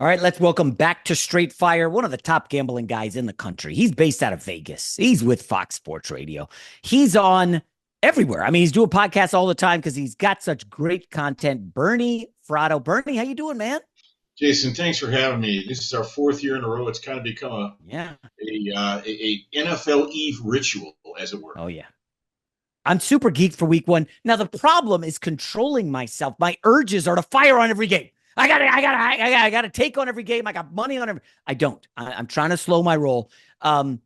All right, let's welcome back to Straight Fire, one of the top gambling guys in the country. He's based out of Vegas. He's with Fox Sports Radio. He's on everywhere. I mean, he's doing podcasts all the time because he's got such great content. Bernie Fratto. Bernie, how you doing, man? Jason, thanks for having me. This is our fourth year in a row. It's kind of become Yeah. a NFL Eve ritual, as it were. Oh, yeah. I'm super geeked for week one. Now, the problem is controlling myself. My urges are to fire on every game. I gotta take on every game. I got money on every. I don't. I'm trying to slow my roll. I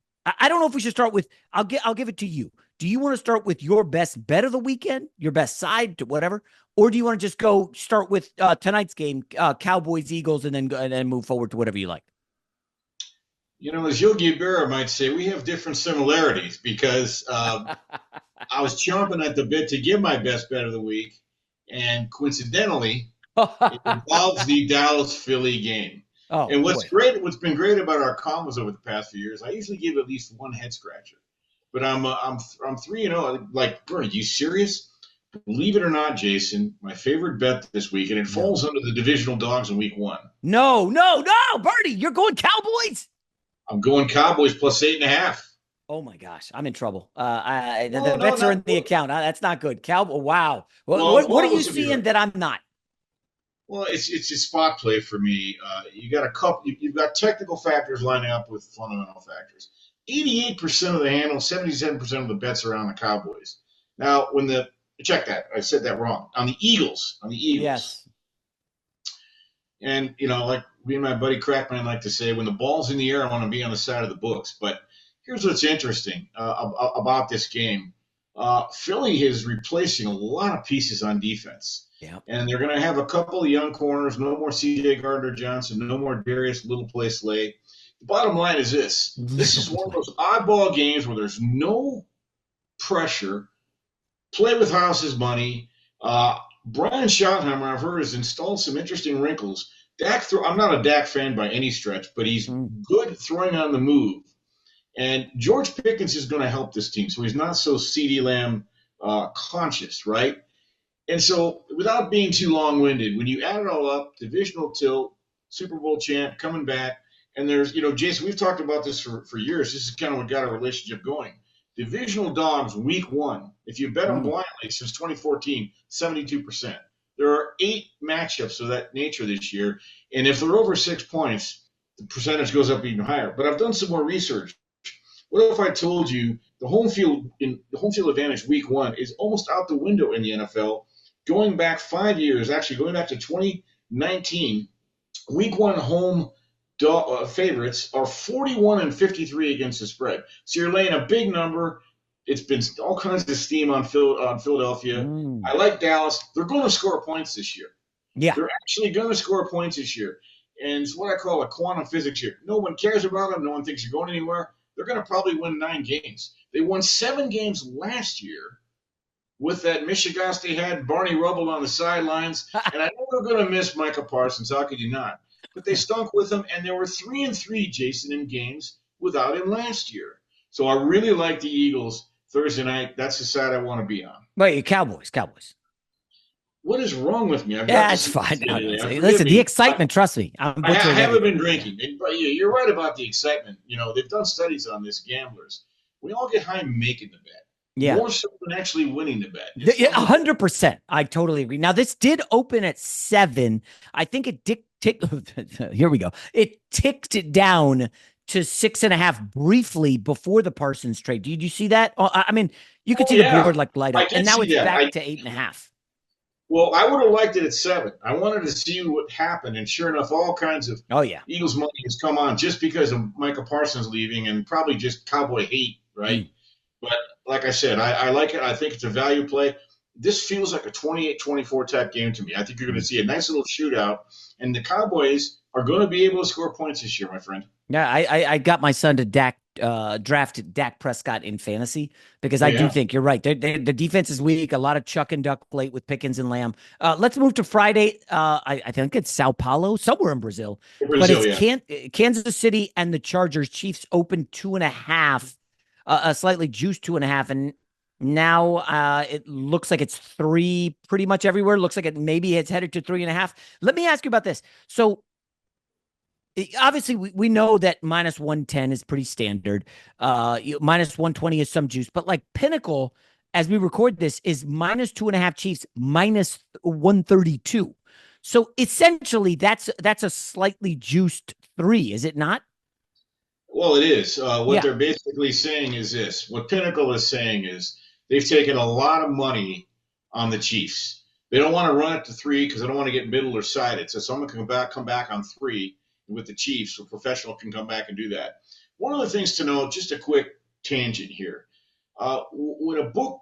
don't know if we should start with. I'll give it to you. Do you want to start with your best bet of the weekend, your best side, to whatever, or do you want to just go start with tonight's game, Cowboys-Eagles, and then move forward to whatever you like? As Yogi Berra might say, we have different similarities because I was chomping at the bit to give my best bet of the week, and coincidentally, it involves the Dallas Philly game. Oh, And boy. what's been great about our combos over the past few years, I usually give at least one head scratcher. But I'm 3-0. Like, bro, are you serious? Believe it or not, Jason, my favorite bet this week, and it No. falls under the divisional dogs in week one. No, Bernie, you're going Cowboys. I'm going Cowboys plus 8.5. Oh my gosh, I'm in trouble. The No, no, bets are not in the account. That's not good. Cowboy. Wow. What are well. you Listen, seeing that I'm not? well, it's a spot play for me. You got a couple. You've got technical factors lining up with fundamental factors. 88% of the handle, 77% of the bets are on the Cowboys. Now, check that, I said that wrong. On the Eagles. Yes. And, like me and my buddy Crackman like to say, when the ball's in the air, I want to be on the side of the books. But here's what's interesting about this game. Philly is replacing a lot of pieces on defense. Yeah. And they're going to have a couple of young corners, no more C.J. Gardner-Johnson, no more Darius Little Play Slay. The bottom line is this. This is one of those oddball games where there's no pressure. Play with house's money. Brian Schottenheimer, I've heard, has installed some interesting wrinkles. I'm not a Dak fan by any stretch, but he's good throwing on the move. And George Pickens is going to help this team, so he's not so CeeDee Lamb conscious, right? And so, without being too long-winded, when you add it all up, divisional tilt, Super Bowl champ coming back, and there's, Jason, we've talked about this for years. This is kind of what got our relationship going. Divisional dogs, week one. If you bet them blindly since 2014, 72%. There are 8 matchups of that nature this year, and if they're over 6 points, the percentage goes up even higher. But I've done some more research. What if I told you the home field advantage week one is almost out the window in the NFL? Going back 5 years, actually going back to 2019, week one home favorites are 41-53 against the spread. So you're laying a big number. It's been all kinds of steam on Philadelphia. I like Dallas. They're going to score points this year. Yeah. They're actually going to score points this year. And it's what I call a quantum physics here. No one cares about them. No one thinks you're going anywhere. They're going to probably win 9 games. They won 7 games last year with that Michigas they had, Barney Rubble on the sidelines. And I know they're going to miss Micah Parsons. How could you not? But they stunk with him, and they were 3-3, Jason, in games without him last year. So I really like the Eagles Thursday night. That's the side I want to be on. Wait, Cowboys. What is wrong with me? Yeah, it's fine. Listen, the excitement, trust me. I haven't been drinking. You're right about the excitement. They've done studies on this, gamblers. We all get high making the bet. Yeah. More so than actually winning the bet. 100%. I totally agree. Now, this did open at 7. I think it here we go. It ticked it down to 6.5 briefly before the Parsons trade. Did you see that? I mean, you could see the board like light up, and now it's back to 8.5. Well, I would have liked it at 7. I wanted to see what happened, and sure enough, all kinds of Eagles money has come on just because of Micah Parsons leaving and probably just Cowboy hate, right? But like I said, I like it. I think it's a value play. This feels like a 28-24 type game to me. I think you're going to see a nice little shootout, and the Cowboys are going to be able to score points this year, my friend. Yeah, I got my son to draft Dak Prescott in fantasy because I do think you're right. The defense is weak. A lot of chuck and duck late with Pickens and Lamb. Let's move to Friday. I think it's Sao Paulo, somewhere in Brazil. But it's Kansas City and the Chargers. Chiefs open 2.5, slightly juiced 2.5, and now it looks like it's 3 pretty much everywhere. Looks like maybe it's headed to 3.5. Let me ask you about this. So Obviously, we know that minus 110 is pretty standard. Minus 120 is some juice, but like Pinnacle, as we record this, is minus 2.5 Chiefs, minus 132. So essentially, that's a slightly juiced three, is it not? Well, it is. What Yeah. they're basically saying is this. What Pinnacle is saying is they've taken a lot of money on the Chiefs. They don't want to run it to three because they don't want to get middle or sided. So someone can come back on three with the Chiefs. So a professional can come back and do that. One of the things to know, just a quick tangent here. When a book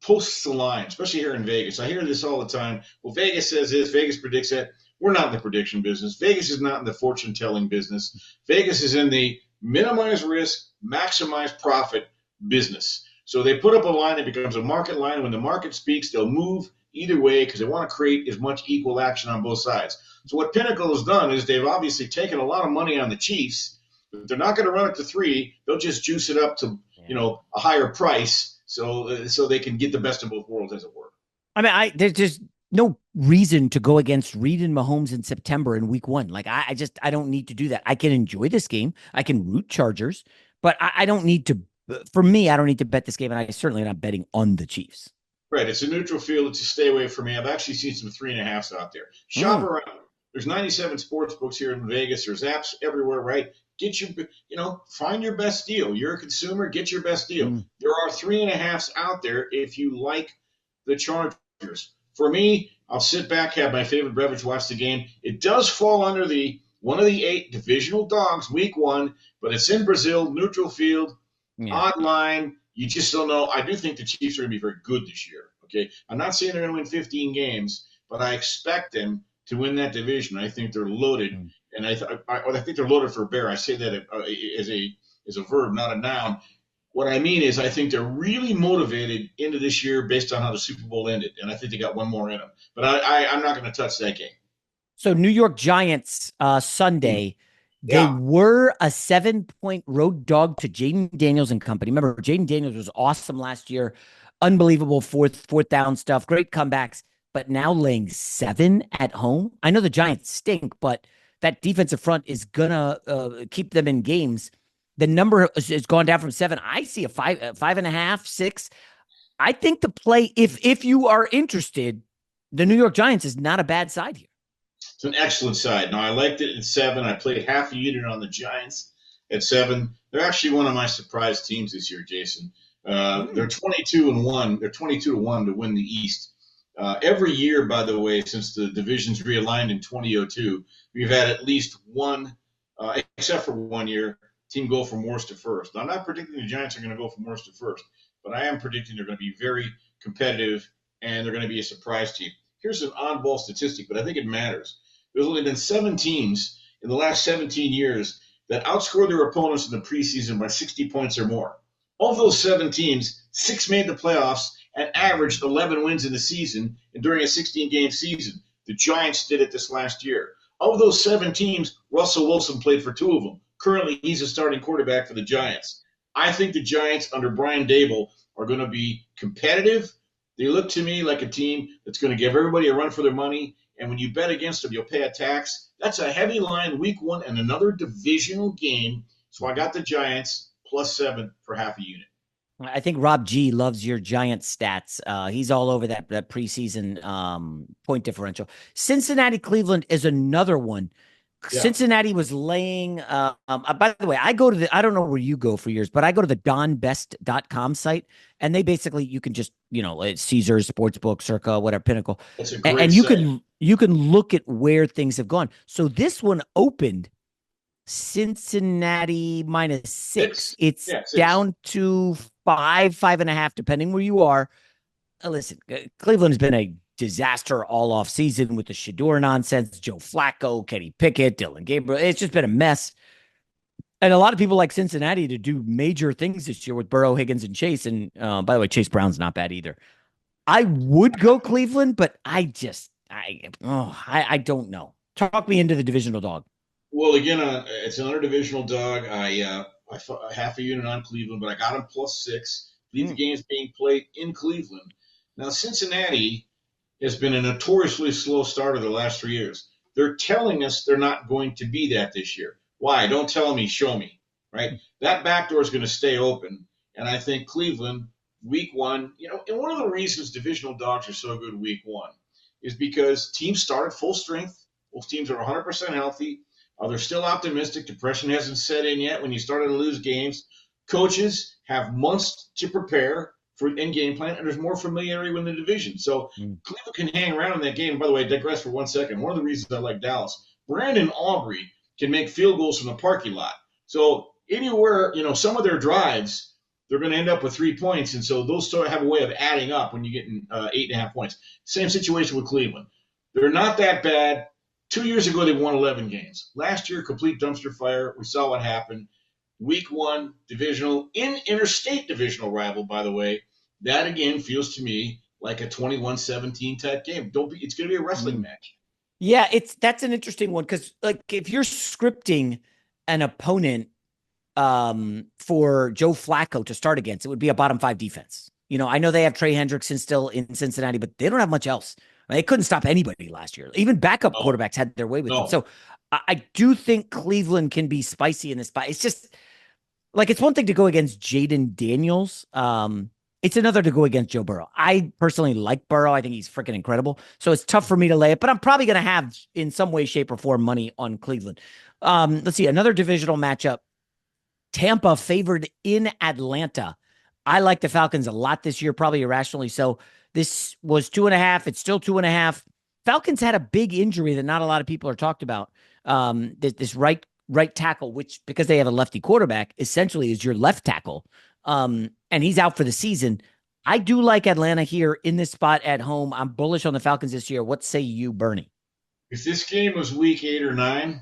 posts the line, especially here in Vegas, I hear this all the time. Well, Vegas says this, Vegas predicts that. We're not in the prediction business. Vegas is not in the fortune telling business. Vegas is in the minimize risk, maximize profit business. So they put up a line that becomes a market line. When the market speaks, they'll move either way because they want to create as much equal action on both sides. So what Pinnacle has done is they've obviously taken a lot of money on the Chiefs, but they're not going to run it to three. They'll just juice it up to a higher price so they can get the best of both worlds, as it were. I mean, there's just no reason to go against Reed and Mahomes in September in week one. Like I don't need to do that. I can enjoy this game. I can root Chargers, but I don't need to. For me, I don't need to bet this game, and I certainly not betting on the Chiefs. Right, it's a neutral field. It's a stay away from me. I've actually seen some 3.5s out there. Shop around. There's 97 sports books here in Vegas. There's apps everywhere, right? Get your, find your best deal. You're a consumer. Get your best deal. There are 3.5s out there if you like the Chargers. For me, I'll sit back, have my favorite beverage, watch the game. It does fall under the one of the 8 divisional dogs, week one, but it's in Brazil, neutral field, odd line. You just don't know. I do think the Chiefs are going to be very good this year. Okay, I'm not saying they're going to win 15 games, but I expect them to win that division. I think they're loaded, and I think they're loaded for a bear. I say that as a verb, not a noun. What I mean is I think they're really motivated into this year based on how the Super Bowl ended, and I think they got one more in them. But I'm not going to touch that game. So New York Giants Sunday, they were a 7-point road dog to Jaden Daniels and company. Remember, Jaden Daniels was awesome last year. Unbelievable fourth down stuff. Great comebacks. But now laying 7 at home. I know the Giants stink, but that defensive front is going to keep them in games. The number has gone down from 7. I see a 5.5, 6. I think the play, if you are interested, the New York Giants is not a bad side here. It's an excellent side. Now, I liked it at 7. I played half a unit on the Giants at 7. They're actually one of my surprise teams this year, Jason. They're 22-1. They're 22-1 to win the East. Every year, by the way, since the divisions realigned in 2002, we've had at least one, except for 1 year, team go from worst to first. Now, I'm not predicting the Giants are going to go from worst to first, but I am predicting they're going to be very competitive and they're going to be a surprise team. Here's an oddball statistic, but I think it matters. There's only been 7 teams in the last 17 years that outscored their opponents in the preseason by 60 points or more. Of those 7 teams, 6 made the playoffs and averaged 11 wins in the season and during a 16-game season. The Giants did it this last year. Of those 7 teams, Russell Wilson played for 2 of them. Currently, he's a starting quarterback for the Giants. I think the Giants under Brian Daboll are going to be competitive. They look to me like a team that's going to give everybody a run for their money. And when you bet against them, you'll pay a tax. That's a heavy line week 1 and another divisional game. So I got the Giants plus 7 for half a unit. I think Rob G loves your Giants stats. He's all over that preseason point differential. Cincinnati, Cleveland is another one. Yeah. Cincinnati was laying. By the way, I don't know where you go for yours, but I go to the donbest.com site, and they basically, you can just, Caesars, Sportsbook, Circa, whatever, Pinnacle. It's a great and you can look at where things have gone. So this one opened Cincinnati minus 6. It's down to 5.5, depending where you are. Listen, Cleveland has been a disaster all off season with the Shador nonsense, Joe Flacco, Kenny Pickett, Dylan Gabriel. It's just been a mess. And a lot of people like Cincinnati to do major things this year with Burrow, Higgins, and Chase. And by the way, Chase Brown's not bad either. I would go Cleveland, but I don't know. Talk me into the divisional dog. Well, again, it's another divisional dog. I half a unit on Cleveland, but I got them plus 6. I believe the game is being played in Cleveland. Now, Cincinnati has been a notoriously slow starter the last 3 years. They're telling us they're not going to be that this year. Why? Don't tell me, show me, right? That back door is going to stay open. And I think Cleveland, week one, and one of the reasons divisional dogs are so good week one is because teams start at full strength. Both teams are 100% healthy. They're still optimistic. Depression hasn't set in yet when you started to lose games. Coaches have months to prepare for in game plan, and there's more familiarity with the division. So Cleveland can hang around in that game. By the way, I digress for 1 second. One of the reasons I like Dallas, Brandon Aubrey can make field goals from the parking lot. So anywhere, some of their drives, they're going to end up with 3 points, and so those sort of have a way of adding up when you get 8.5 points. Same situation with Cleveland. They're not that bad. 2 years ago, they won 11 games. Last year, complete dumpster fire. We saw what happened. Week one, divisional, interstate divisional rival, by the way. That, again, feels to me like a 21-17 type game. It's going to be a wrestling match. Yeah, that's an interesting one because, like, if you're scripting an opponent for Joe Flacco to start against, it would be a bottom 5 defense. I know they have Trey Hendrickson still in Cincinnati, but they don't have much else. They couldn't stop anybody last year. Even backup quarterbacks had their way with it. So I do think Cleveland can be spicy in this spot. It's just like, it's one thing to go against Jaden Daniels. It's another to go against Joe Burrow. I personally like Burrow. I think he's freaking incredible. So it's tough for me to lay it, but I'm probably going to have in some way, shape, or form money on Cleveland. Let's see, another divisional matchup. Tampa favored in Atlanta. I like the Falcons a lot this year, probably irrationally so. This was 2.5. It's still 2.5. Falcons had a big injury that not a lot of people are talked about. This right tackle, which, because they have a lefty quarterback, essentially is your left tackle. And he's out for the season. I do like Atlanta here in this spot at home. I'm bullish on the Falcons this year. What say you, Bernie? If this game was week 8 or 9,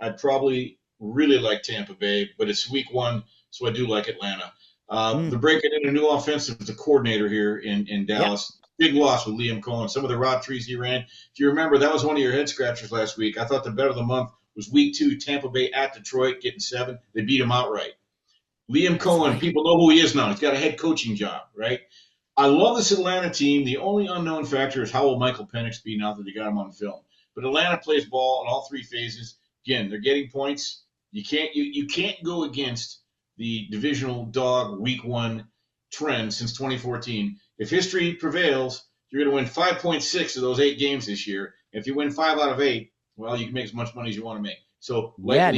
I'd probably really like Tampa Bay, but it's week one, so I do like Atlanta. They're breaking in a new offensive coordinator here in Dallas. Yep. Big loss with Liam Cohen. Some of the rod trees he ran. If you remember, that was one of your head scratchers last week. I thought the bet of the month was week 2, Tampa Bay at Detroit, getting 7. They beat him outright. Liam Cohen, people know who he is now. He's got a head coaching job, right? I love this Atlanta team. The only unknown factor is how will Michael Penix be now that they got him on film. But Atlanta plays ball in all 3 phases. Again, they're getting points. You can't go against the divisional dog week 1 trend since 2014. If history prevails, you're going to win 5.6 of those 8 games this year. If you win 5 out of 8, well, you can make as much money as you want to make. So light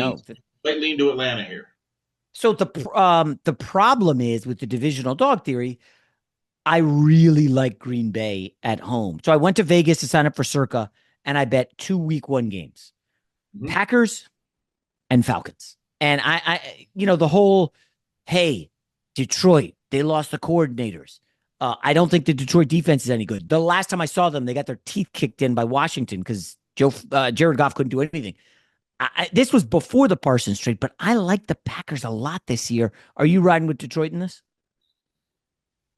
lean to Atlanta here. So the problem is with the divisional dog theory, I really like Green Bay at home. So I went to Vegas to sign up for Circa, and I bet 2 week 1 games. Packers and Falcons. And I the whole, hey, Detroit, they lost the coordinators. I don't think the Detroit defense is any good. The last time I saw them, they got their teeth kicked in by Washington because Jared Goff couldn't do anything. This was before the Parsons trade, but I like the Packers a lot this year. Are you riding with Detroit in this?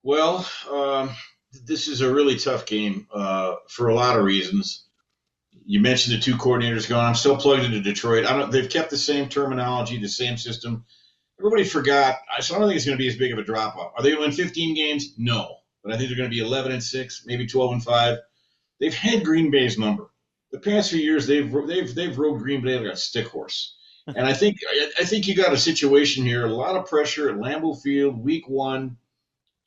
Well, this is a really tough game for a lot of reasons. You mentioned the 2 coordinators gone. I'm still plugged into Detroit. They've kept the same terminology, the same system. Everybody forgot. So I don't think it's going to be as big of a drop-off. Are they going to win 15 games? No. But I think they're going to be 11-6, maybe 12-5. They've had Green Bay's number. The past few years, they've rode Green Bay like a stick horse. And I think you got a situation here, a lot of pressure at Lambeau Field, week 1.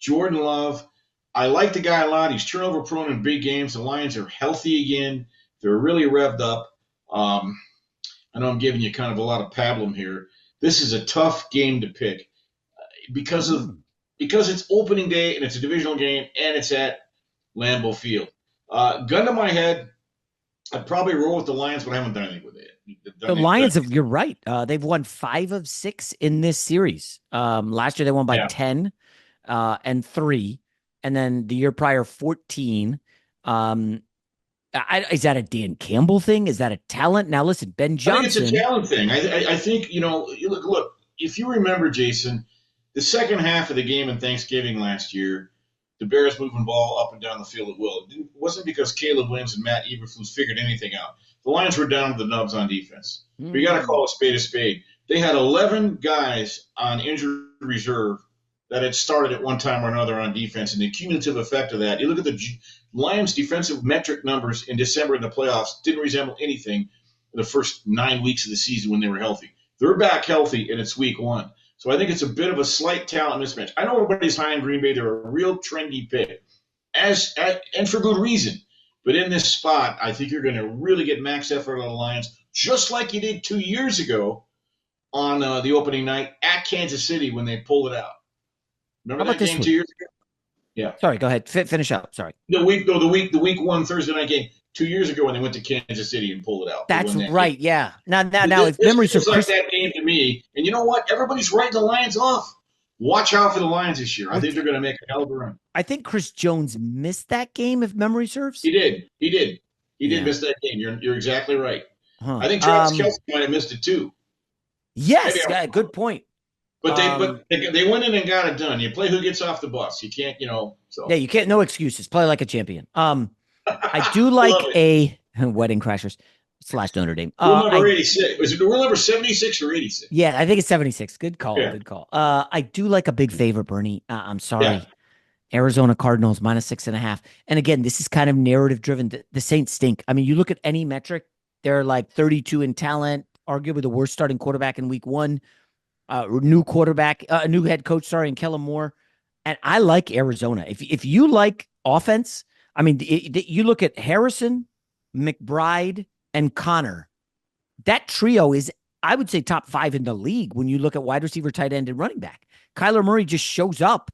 Jordan Love, I like the guy a lot. He's turnover prone in big games. The Lions are healthy again. They're really revved up. I know I'm giving you kind of a lot of pablum here. This is a tough game to pick because it's opening day and it's a divisional game and it's at Lambeau Field. Gun to my head, I'd probably roll with the Lions, but I haven't done anything with it. The Lions, you're right. They've won 5 of 6 in this series. Last year they won by 10 and 3, and then the year prior 14. Is that a Dan Campbell thing? Is that a talent? Now listen, Ben Johnson. I think it's a talent thing. I think look. If you remember, Jason, the second half of the game in Thanksgiving last year, the Bears moving ball up and down the field at will. It wasn't because Caleb Williams and Matt Eberflus figured anything out. The Lions were down to the nubs on defense. We got to call a spade a spade. They had 11 guys on injured reserve that had started at one time or another on defense, and the cumulative effect of that. You look at the Lions' defensive metric numbers in December in the playoffs, didn't resemble anything in the first 9 weeks of the season when they were healthy. They're back healthy, and it's week 1. So I think it's a bit of a slight talent mismatch. I know everybody's high in Green Bay. They're a real trendy pick, and for good reason. But in this spot, I think you're going to really get max effort out of the Lions, just like you did 2 years ago on the opening night at Kansas City when they pulled it out. Remember that game 2 years ago? Yeah. Sorry, go ahead. Finish up. Sorry. The week 1 Thursday night game 2 years ago when they went to Kansas City and pulled it out. That's right. Game. Yeah. Now, if memories are like that game to me, and you know what? Everybody's writing the Lions off. Watch out for the Lions this year. I think they're going to make a hell of a run. I think Chris Jones missed that game, if memory serves. He did. He did miss that game. You're exactly right. I think Travis Kelce might have missed it too. Yes, good point. But they went in and got it done. You play who gets off the bus. You can't, So. Yeah, you can't. No excuses. Play like a champion. I do like a Wedding Crashers / Notre Dame. Rule number 86. Was it rule number 76 or 86? Yeah, I think it's 76. Good call. Yeah. Good call. I do like a big favorite, Bernie. I'm sorry. Yeah. Arizona Cardinals -6.5. And again, this is kind of narrative driven. The Saints stink. I mean, you look at any metric, they're like 32 in talent, arguably the worst starting quarterback in week 1. New quarterback, new head coach, and Kellen Moore. And I like Arizona. If you like offense, I mean, you look at Harrison, McBride, and Connor. That trio is, I would say, top 5 in the league when you look at wide receiver, tight end, and running back. Kyler Murray just shows up.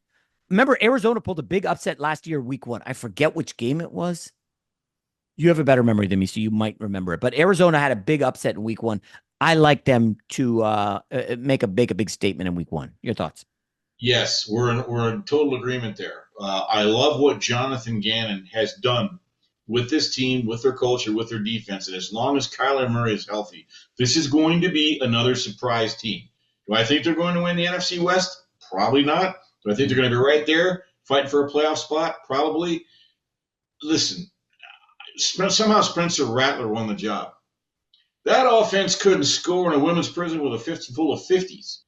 Remember, Arizona pulled a big upset last year, week 1. I forget which game it was. You have a better memory than me, so you might remember it. But Arizona had a big upset in week 1. I like them to make a big statement in week 1. Your thoughts? Yes, we're in total agreement there. I love what Jonathan Gannon has done with this team, with their culture, with their defense. And as long as Kyler Murray is healthy, this is going to be another surprise team. Do I think they're going to win the NFC West? Probably not. Do I think they're going to be right there fighting for a playoff spot? Probably. Listen, somehow Spencer Rattler won the job. That offense couldn't score in a women's prison with a fist full of 50s.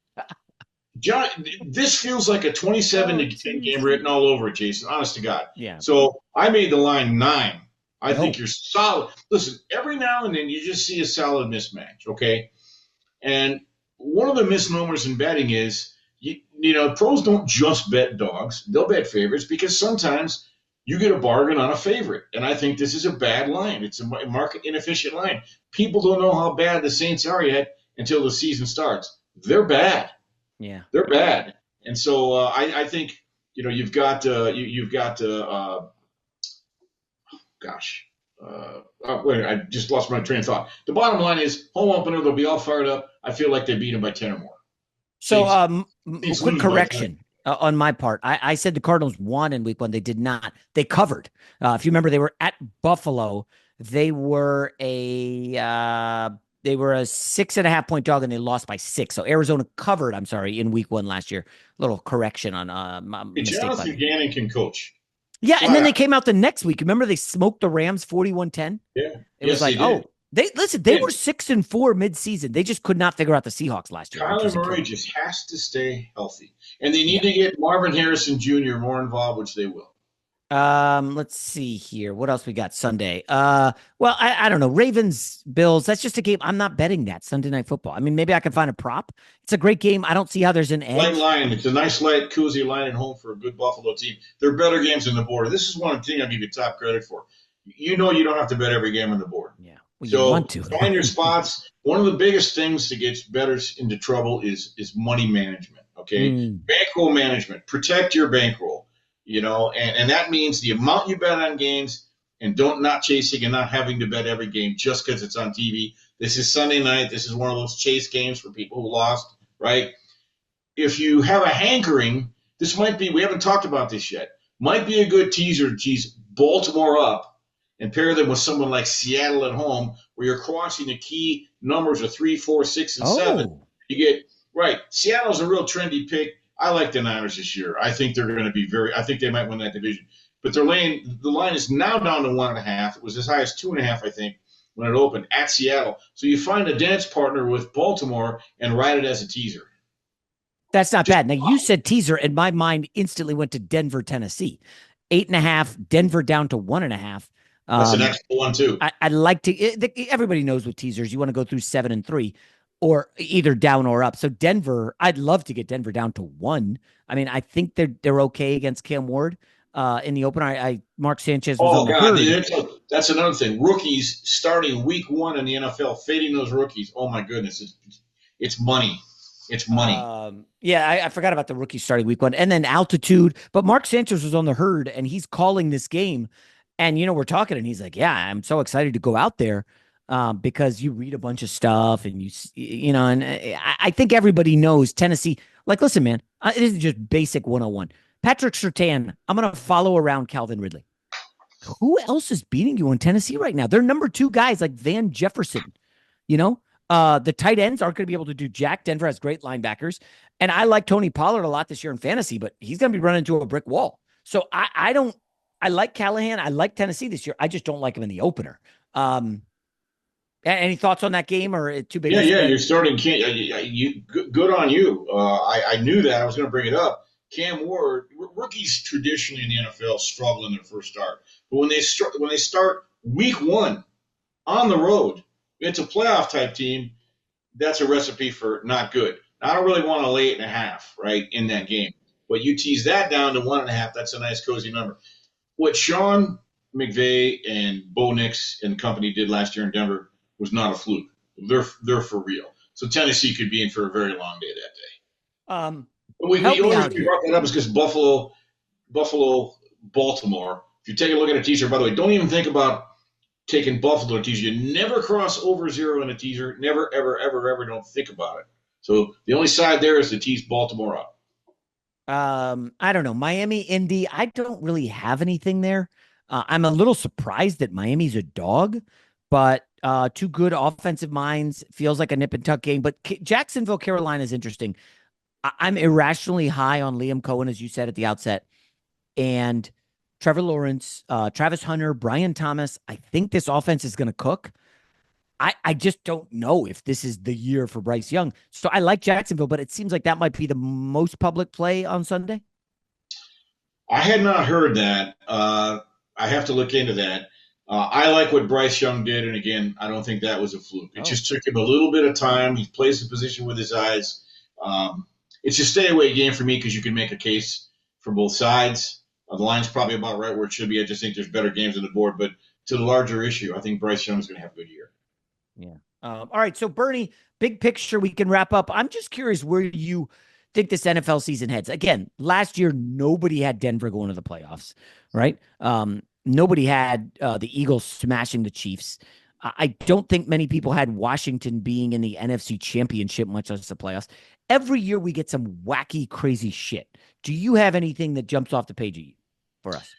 John, this feels like a 27-10 game written all over it, Jason, honest to God. Yeah. So I made the line 9. I think you're solid. Listen, every now and then you just see a solid mismatch, okay? And one of the misnomers in betting is, pros don't just bet dogs. They'll bet favorites because sometimes you get a bargain on a favorite. And I think this is a bad line. It's a market inefficient line. People don't know how bad the Saints are yet until the season starts. They're bad. Yeah, they're bad. And so I think, you've got wait, I just lost my train of thought. The bottom line is home opener, they'll be all fired up. I feel like they beat them by 10 or more. So quick correction on my part. I said the Cardinals won in week 1. They did not. They covered. If you remember, they were at Buffalo. They were a 6.5 point dog and they lost by 6. So Arizona covered, in week 1 last year. Little correction on my mistake. Jonathan Gannon can coach. Yeah, and then they came out the next week. Remember they smoked the Rams 41-10? Yeah. It was like, they were 6-4 midseason. They just could not figure out the Seahawks last year. Kyler Murray just has to stay healthy. And they need to get Marvin Harrison Jr. more involved, which they will. Let's see here. What else we got Sunday? Well, I don't know. Ravens, Bills. That's just a game. I'm not betting that Sunday Night Football. I mean, maybe I can find a prop. It's a great game. I don't see how there's an edge. Light line. It's a nice, light, cozy line at home for a good Buffalo team. There are better games on the board. This is one thing I'll give you top credit for. You don't have to bet every game on the board. Yeah. Well, so you want to. Find your spots. One of the biggest things to get bettors into trouble is money management. Okay, bankroll management. Protect your bankroll. And that means the amount you bet on games and not chasing and not having to bet every game just because it's on TV. This is Sunday night. This is one of those chase games for people who lost, right? If you have a hankering, this might be, we haven't talked about this yet, might be a good teaser to tease Baltimore up and pair them with someone like Seattle at home where you're crossing the key numbers of 3, 4, 6, and 7. You get, right, Seattle's a real trendy pick. I like the Niners this year. I think they're going to be I think they might win that division. But the line is now down to 1.5. It was as high as 2.5, I think, when it opened at Seattle. So you find a dance partner with Baltimore and ride it as a teaser. That's not Just bad. Now, you said teaser, and my mind instantly went to Denver, Tennessee. 8.5, Denver down to 1.5. that's an Um, excellent one too. I like to, everybody knows with teasers, you want to go through 7-3 or either down or up. So Denver, I'd love to get Denver down to 1. I mean, I think they're okay against Cam Ward in the opener. Mark Sanchez was on Oh the God, herd. that's another thing. Rookies starting week 1 in the NFL, fading those rookies. Oh my goodness, it's money. It's money. Yeah, I forgot about the rookie starting week 1 and then altitude. But Mark Sanchez was on the herd and he's calling this game. And, we're talking and he's like, yeah, I'm so excited to go out there because you read a bunch of stuff and and I think everybody knows Tennessee. Like, listen, man, it isn't just basic 101. Patrick Surtain, I'm going to follow around Calvin Ridley. Who else is beating you in Tennessee right now? They're number 2 guys like Van Jefferson, you know? The tight ends aren't going to be able to do jack. Denver has great linebackers. And I like Tony Pollard a lot this year in fantasy, but he's going to be running into a brick wall. So I like Callahan. I like Tennessee this year. I just don't like him in the opener. Any thoughts on that game or too big Yeah, of a yeah, spread? you're starting. Good on you. I knew that. I was going to bring it up. Cam Ward, rookies traditionally in the NFL struggle in their first start, but when they start week 1 on the road, it's a playoff type team. That's a recipe for not good. I don't really want to lay 8.5 right in that game, but you tease that down to 1.5. That's a nice cozy number. What Sean McVay and Bo Nix and company did last year in Denver was not a fluke. They're for real. So Tennessee could be in for a very long day that day. Um, But Help the me only out reason we here. brought that up is because Buffalo, Baltimore. If you're taking a look at a teaser, by the way, don't even think about taking Buffalo to teaser. You never cross over 0 in a teaser. Never, ever, ever, ever. Don't think about it. So the only side there is to tease Baltimore up. I don't know. Miami, Indy, I don't really have anything there. I'm a little surprised that Miami's a dog, but two good offensive minds feels like a nip and tuck game. But Jacksonville, Carolina is interesting. I'm irrationally high on Liam Cohen, as you said at the outset, and Trevor Lawrence, Travis Hunter, Brian Thomas. I think this offense is going to cook. I just don't know if this is the year for Bryce Young. So I like Jacksonville, but it seems like that might be the most public play on Sunday. I had not heard that. I have to look into that. I like what Bryce Young did, and again, I don't think that was a fluke. It Oh, just took him a little bit of time. He plays the position with his eyes. It's a stay away game for me because you can make a case for both sides. The line's probably about right where it should be. I just think there's better games on the board. But to the larger issue, I think Bryce Young's going to have a good year. yeah. All right. So, Bernie, big picture, we can wrap up. I'm just curious where you think this NFL season heads. Again, last year, nobody had Denver going to the playoffs, right? Nobody had the Eagles smashing the Chiefs. I don't think many people had Washington being in the NFC Championship, much less the playoffs. Every year, we get some wacky, crazy shit. Do you have anything that jumps off the page for us?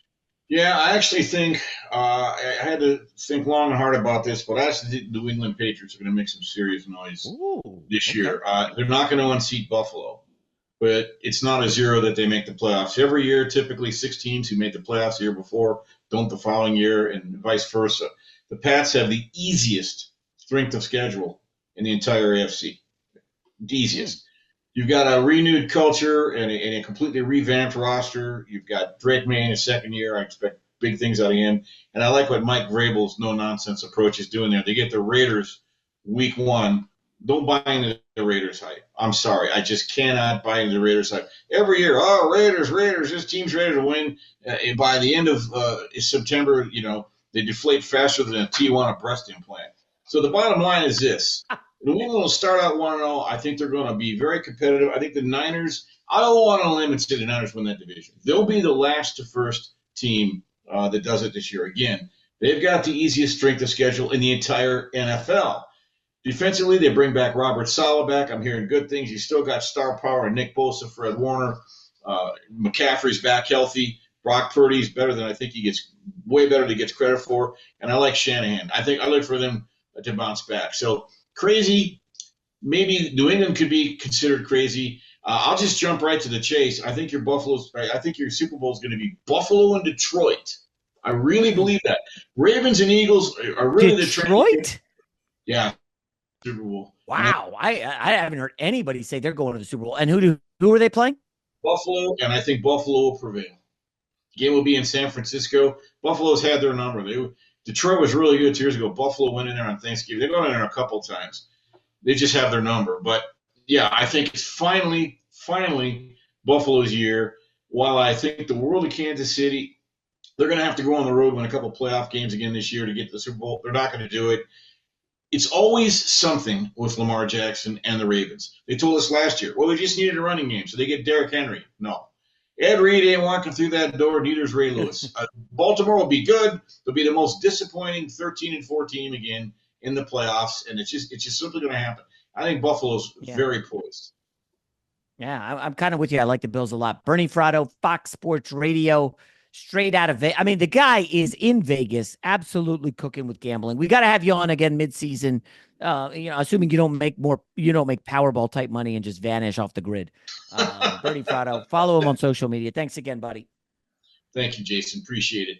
Yeah, I actually think I had to think long and hard about this, but I actually think the New England Patriots are going to make some serious noise Ooh, this okay. year. They're not going to unseat Buffalo, but it's not a zero that they make the playoffs. Every year, typically 6 teams who made the playoffs the year before don't the following year, and vice versa. The Pats have the easiest strength of schedule in the entire AFC. The Hmm. easiest. You've got a renewed culture and a completely revamped roster. You've got Drake May in his second year. I expect big things out of him. And I like what Mike Vrabel's no nonsense approach is doing there. They get the Raiders week 1. Don't buy into the Raiders hype. I'm sorry. I just cannot buy into the Raiders hype. Every year, oh, Raiders, this team's ready to win. By the end of September, they deflate faster than a Tijuana breast implant. So the bottom line is this. New England will start out 1-0. I think they're going to be very competitive. I think the Niners, I don't want to limit to the Niners win that division. They'll be the last to first team that does it this year. Again, they've got the easiest strength of schedule in the entire NFL. Defensively, they bring back Robert Saleh back. I'm hearing good things. You still got star power and Nick Bosa, Fred Warner. McCaffrey's back healthy. Brock Purdy's better than I think he gets, way better than he gets credit for. And I like Shanahan. I look for them to bounce back. So crazy. Maybe New England could be considered crazy. I'll just jump right to the chase. I think your Super Bowl is going to be Buffalo and Detroit. I really believe that. Ravens and Eagles are really the trend. Detroit? Yeah, Super Bowl. Wow. I haven't heard anybody say they're going to the Super Bowl. And who are they playing? Buffalo, and I think Buffalo will prevail. The game will be in San Francisco. Buffalo's had their number. Detroit was really good 2 years ago. Buffalo went in there on Thanksgiving. They've gone in there a couple times. They just have their number. But yeah, I think it's finally Buffalo's year. While I think the world of Kansas City, they're going to have to go on the road, win a couple playoff games again this year to get to the Super Bowl. They're not going to do it. It's always something with Lamar Jackson and the Ravens. They told us last year, well, they just needed a running game, so they get Derrick Henry. No. Ed Reed ain't walking through that door, neither's Ray Lewis. Baltimore will be good. They'll be the most disappointing 13-4 team again in the playoffs, and it's just simply going to happen. I think Buffalo's very poised. Yeah, I'm kind of with you. I like the Bills a lot. Bernie Fratto, Fox Sports Radio, straight out of Vegas. I mean, the guy is in Vegas, absolutely cooking with gambling. We got to have you on again mid-season. Assuming you don't make Powerball type money and just vanish off the grid. Bernie Fratto, follow him on social media. Thanks again, buddy. Thank you, Jason. Appreciate it.